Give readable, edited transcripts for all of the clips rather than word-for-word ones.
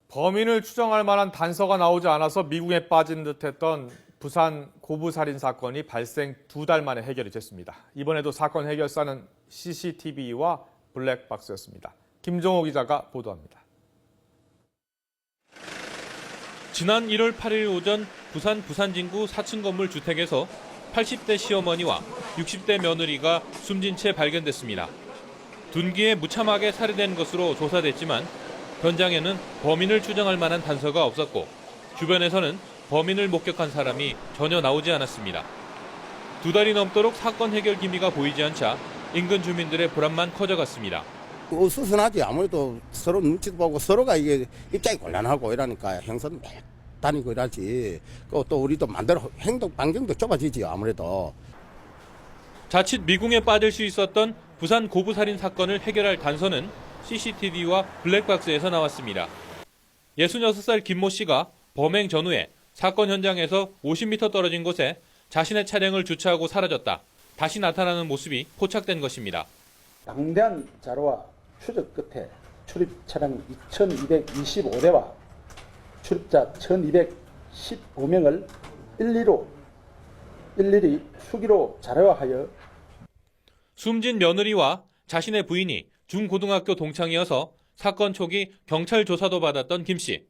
범인을 추정할 만한 단서가 나오지 않아서 미궁에 빠진 듯했던 부산 고부 살인 사건이 발생 2달 만에 해결이 됐습니다. 이번에도 사건 해결사는 CCTV와 블랙박스였습니다. 김종호 기자가 보도합니다. 지난 1월 8일 오전 부산 부산진구 4층 건물 주택에서 80대 시어머니와 60대 며느리가 숨진 채 발견됐습니다. 둔기에 무참하게 살해된 것으로 조사됐지만 현장에는 범인을 추정할 만한 단서가 없었고 주변에서는 범인을 목격한 사람이 전혀 나오지 않았습니다. 2달이 넘도록 사건 해결 기미가 보이지 않자 인근 주민들의 불안만 커져갔습니다. 어수선하지. 아무래도 서로 눈치도 보고 서로가 이게 입장이 곤란하고 이러니까 형사도 막 다니고 이러지. 또 우리도 만대로 행동 반경도 좁아지지 아무래도. 자칫 미궁에 빠질 수 있었던 부산 고부살인 사건을 해결할 단서는 CCTV와 블랙박스에서 나왔습니다. 66살 김모 씨가 범행 전후에 사건 현장에서 50m 떨어진 곳에 자신의 차량을 주차하고 사라졌다. 다시 나타나는 모습이 포착된 것입니다. 방대한 자료와 추적 끝에 출입 차량 2225대와 출입자 1215명을 일일이 수기로 자료화하여 숨진 며느리와 자신의 부인이 중고등학교 동창이어서 사건 초기 경찰 조사도 받았던 김 씨.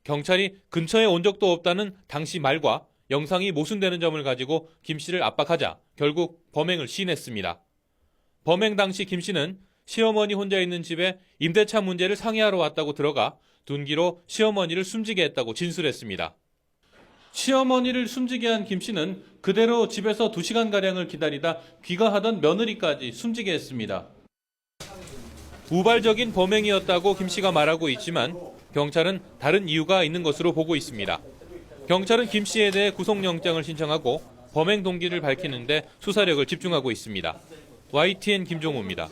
경찰이 근처에 온 적도 없다는 당시 말과 영상이 모순되는 점을 가지고 김 씨를 압박하자 결국 범행을 시인했습니다. 범행 당시 김 씨는 시어머니 혼자 있는 집에 임대차 문제를 상의하러 왔다고 들어가 둔기로 시어머니를 숨지게 했다고 진술했습니다. 시어머니를 숨지게 한 김 씨는 그대로 집에서 2시간가량을 기다리다 귀가하던 며느리까지 숨지게 했습니다. 우발적인 범행이었다고 김 씨가 말하고 있지만 경찰은 다른 이유가 있는 것으로 보고 있습니다. 경찰은 김 씨에 대해 구속영장을 신청하고 범행 동기를 밝히는 데 수사력을 집중하고 있습니다. YTN 김종호입니다.